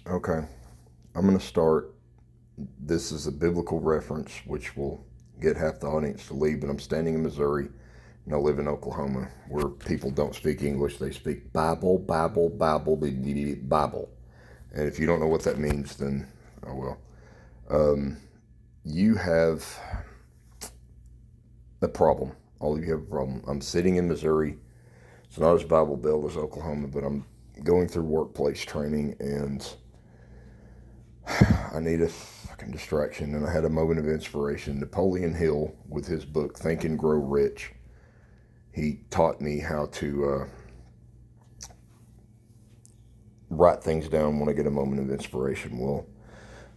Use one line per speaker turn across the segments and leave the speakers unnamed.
Okay, I'm going to start. This is a biblical reference, which will get half the audience to leave, but I'm standing in Missouri and I live in Oklahoma where people don't speak English. They speak Bible, Bible, Bible, Bible. And if you don't know what that means, then, oh well. You have a problem. All of you have a problem. I'm sitting in Missouri. It's not as Bible Belt as Oklahoma, but I'm going through workplace training and I need a fucking distraction. And I had a moment of inspiration. Napoleon Hill, with his book Think and Grow Rich, he taught me how to write things down when I get a moment of inspiration. Well,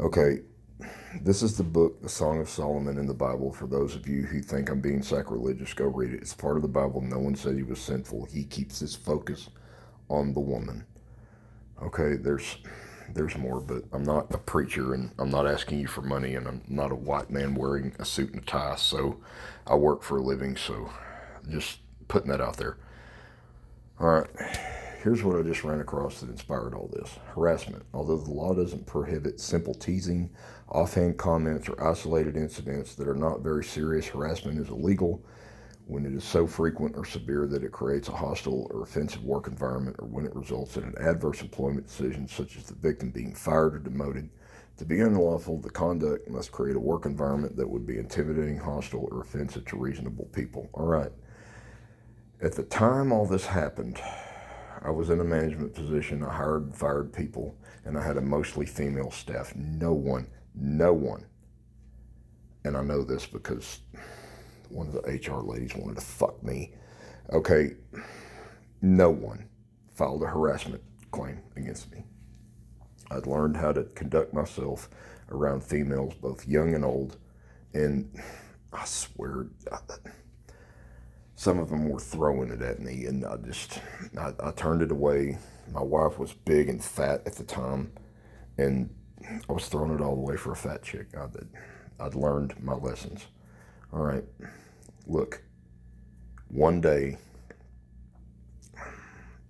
okay, this is the book, the Song of Solomon in the Bible. For those of you who think I'm being sacrilegious, go read it. It's part of the Bible. No one said he was sinful. He keeps his focus on the woman. Okay, there's more, but I'm not a preacher and I'm not asking you for money and I'm not a white man wearing a suit and a tie. So I work for a living. So just putting that out there. All right. Here's what I just ran across that inspired all this. Harassment. Although the law doesn't prohibit simple teasing, offhand comments, or isolated incidents that are not very serious, harassment is illegal when it is so frequent or severe that it creates a hostile or offensive work environment, or when it results in an adverse employment decision, such as the victim being fired or demoted. To be unlawful, the conduct must create a work environment that would be intimidating, hostile, or offensive to reasonable people. All right. At the time all this happened, I was in a management position. I hired and fired people, and I had a mostly female staff. No one, and I know this because one of the HR ladies wanted to fuck me. Okay, no one filed a harassment claim against me. I'd learned how to conduct myself around females, both young and old, and I swear, some of them were throwing it at me, and I turned it away. My wife was big and fat at the time, and I was throwing it all away for a fat chick. I'd learned my lessons. All right, look, one day,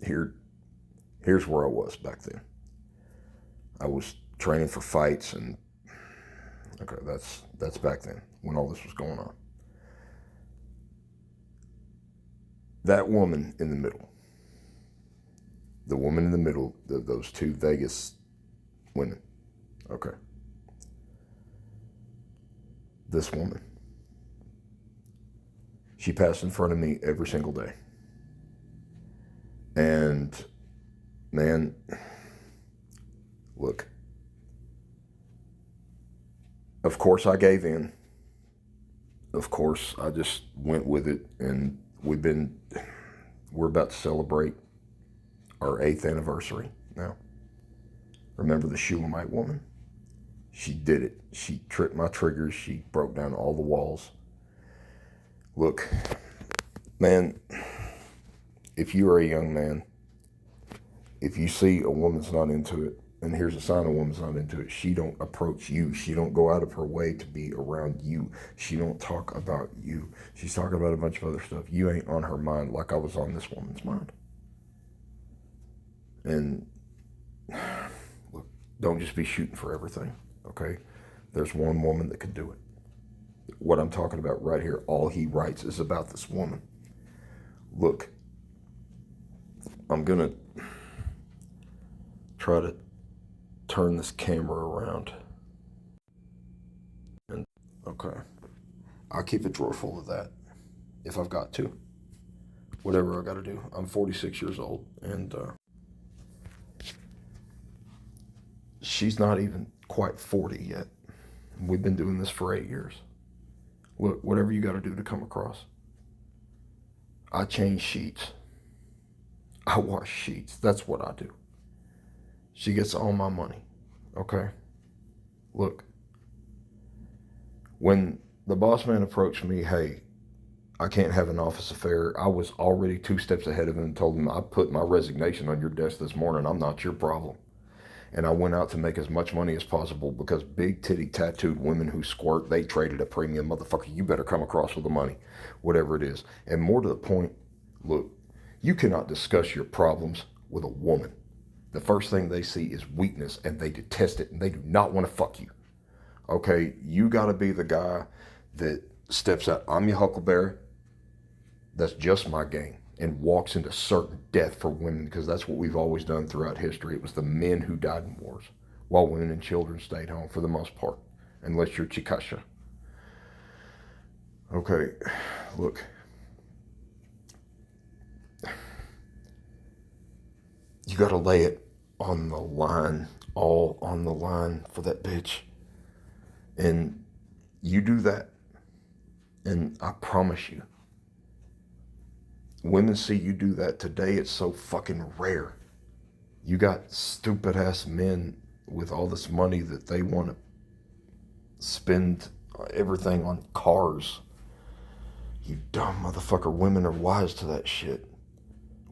here's where I was back then. I was training for fights, and okay, that's back then when all this was going on. That woman in the middle, the woman in the middle, those two Vegas women, okay, this woman, she passed in front of me every single day. And man, look, of course I gave in. Of course I just went with it, and we're about to celebrate our 8th anniversary now. Remember the Shulamite woman? She did it. She tripped my triggers. She broke down all the walls. Look, man, if you are a young man, if you see a woman's not into it, and here's a sign a woman's not into it, she don't approach you. She don't go out of her way to be around you. She don't talk about you. She's talking about a bunch of other stuff. You ain't on her mind like I was on this woman's mind. And look, don't just be shooting for everything, okay? There's one woman that can do it. What I'm talking about right here, all he writes is about this woman. Look, I'm going to try to turn this camera around. And okay, I'll keep a drawer full of that if I've got to. Whatever I got to do. I'm 46 years old, and she's not even quite 40 yet. We've been doing this for 8 years. Look, whatever you got to do to come across. I change sheets. I wash sheets. That's what I do. She gets all my money, okay? Look, when the boss man approached me, hey, I can't have an office affair, I was already 2 steps ahead of him and told him, I put my resignation on your desk this morning. I'm not your problem. And I went out to make as much money as possible because big titty tattooed women who squirt, they traded a premium. Motherfucker, you better come across with the money, whatever it is. And more to the point, look, you cannot discuss your problems with a woman. The first thing they see is weakness, and they detest it, and they do not want to fuck you. Okay, you got to be the guy that steps out. I'm your huckleberry. That's just my game, and walks into certain death for women, because that's what we've always done throughout history. It was the men who died in wars, while women and children stayed home for the most part, unless you're Chikasha. Okay, look. You got to lay it on the line, all on the line for that bitch. And you do that, and I promise you, women see you do that today. It's so fucking rare. You got stupid ass men with all this money that they want to spend everything on cars. You dumb motherfucker. Women are wise to that shit.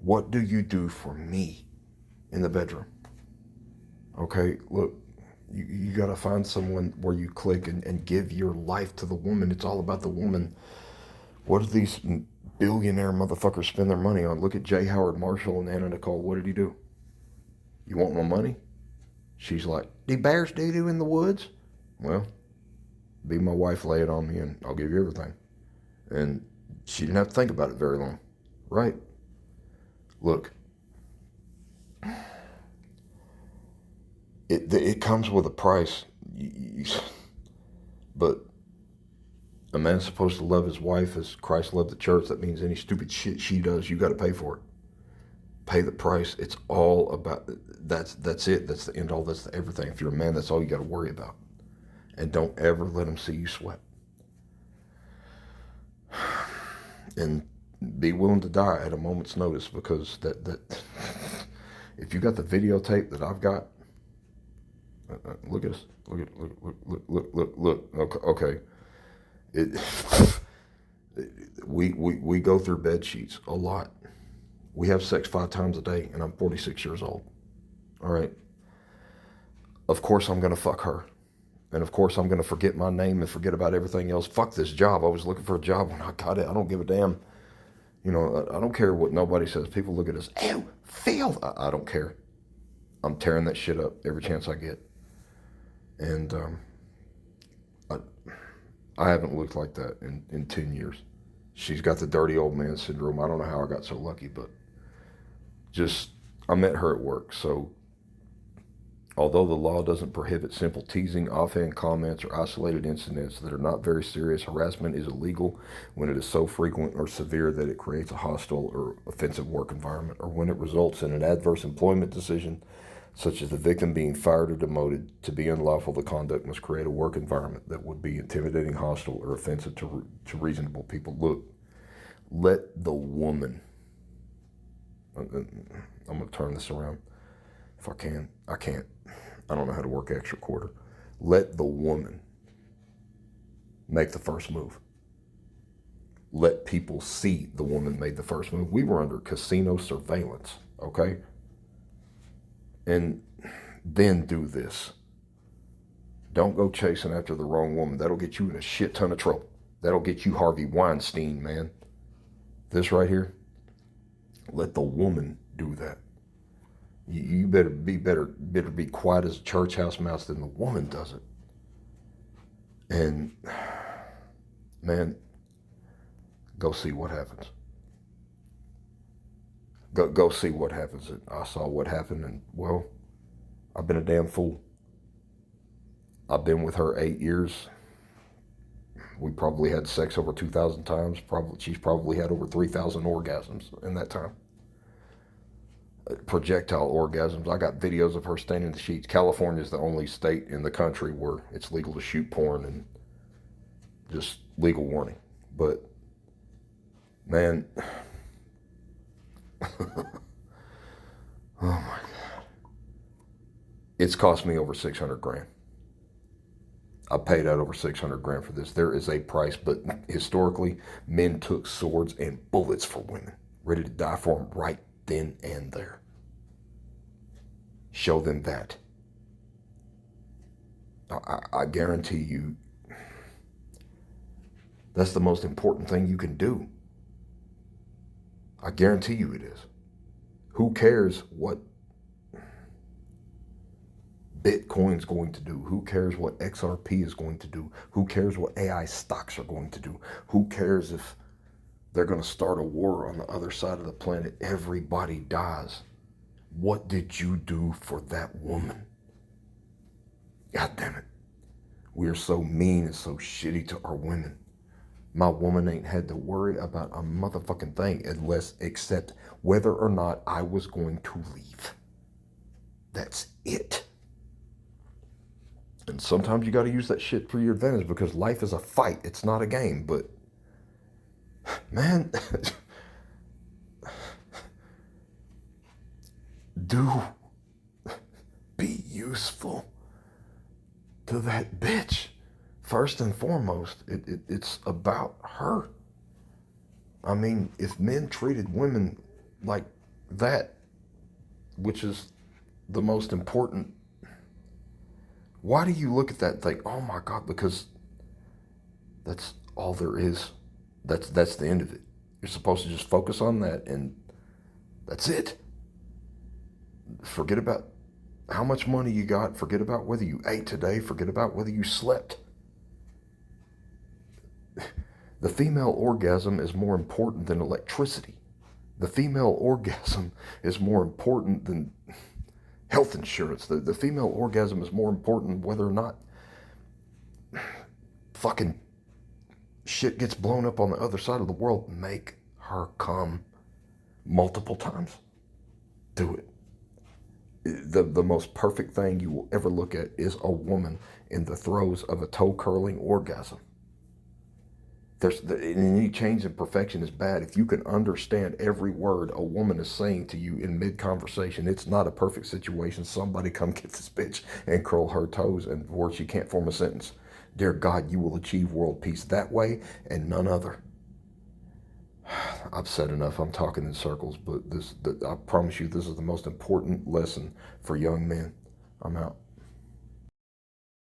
What do you do for me in the bedroom? Okay, look, you got to find someone where you click and give your life to the woman. It's all about the woman. What do these billionaire motherfuckers spend their money on? Look at J. Howard Marshall and Anna Nicole. What did he do? You want my money? She's like, do bears doo-doo in the woods? Well, be my wife, lay it on me, and I'll give you everything. And she didn't have to think about it very long, right? Look, it comes with a price, but a man's supposed to love his wife as Christ loved the church. That means any stupid shit she does, you got to pay for it. Pay the price. It's all about, that's it. That's the end all. That's the everything. If you're a man, that's all you got to worry about. And don't ever let them see you sweat. And be willing to die at a moment's notice, because that if you got the videotape that I've got, look at us. Look. Okay. We go through bed sheets a lot. We have sex 5 times a day, and I'm 46 years old. All right. Of course I'm going to fuck her. And of course I'm going to forget my name and forget about everything else. Fuck this job. I was looking for a job when I got it. I don't give a damn. You know, I don't care what nobody says. People look at us, ew, Phil. I don't care. I'm tearing that shit up every chance I get. And I haven't looked like that in 10 years. She's got the dirty old man syndrome. I don't know how I got so lucky, but just, I met her at work. So although the law doesn't prohibit simple teasing, offhand comments, or isolated incidents that are not very serious, harassment is illegal when it is so frequent or severe that it creates a hostile or offensive work environment, or when it results in an adverse employment decision, such as the victim being fired or demoted. To be unlawful, the conduct must create a work environment that would be intimidating, hostile, or offensive to reasonable people. Look, let the woman, I'm going to turn this around if I can. I can't. I don't know how to work extra quarter. Let the woman make the first move. Let people see the woman made the first move. We were under casino surveillance, okay? And then do this. Don't go chasing after the wrong woman. That'll get you in a shit ton of trouble. That'll get you Harvey Weinstein, man. This right here, let the woman do that. You better be quiet as a church house mouse than the woman does it. And man, go see what happens. Go see what happens. I saw what happened, and well, I've been a damn fool. I've been with her 8 years. We probably had sex over 2,000 times. She's probably had over 3,000 orgasms in that time. Projectile orgasms. I got videos of her staying in the sheets. California is the only state in the country where it's legal to shoot porn, and just legal warning. But man, oh my God, it's cost me over 600 grand. I paid out over 600 grand for this. There is a price, but historically, men took swords and bullets for women, ready to die for them right then and there. Show them that. I guarantee you, that's the most important thing you can do. I guarantee you it is. Who cares what Bitcoin's going to do? Who cares what XRP is going to do? Who cares what AI stocks are going to do? Who cares if they're going to start a war on the other side of the planet? Everybody dies. What did you do for that woman? God damn it. We are so mean and so shitty to our women. My woman ain't had to worry about a motherfucking thing except whether or not I was going to leave. That's it. And sometimes you got to use that shit for your advantage because life is a fight. It's not a game. But, man, be useful to that bitch. First and foremost, it's about her. I mean, if men treated women like that, which is the most important, why do you look at that and think, oh my God, because that's all there is. That's the end of it. You're supposed to just focus on that and that's it. Forget about how much money you got. Forget about whether you ate today. Forget about whether you slept. The female orgasm is more important than electricity. The female orgasm is more important than health insurance. The female orgasm is more important whether or not fucking shit gets blown up on the other side of the world. Make her come multiple times. Do it. The most perfect thing you will ever look at is a woman in the throes of a toe-curling orgasm. Any change in perfection is bad. If you can understand every word a woman is saying to you in mid-conversation, it's not a perfect situation. Somebody come get this bitch and curl her toes and where she can't form a sentence. Dear God, you will achieve world peace that way and none other. I've said enough. I'm talking in circles, but I promise you this is the most important lesson for young men. I'm out.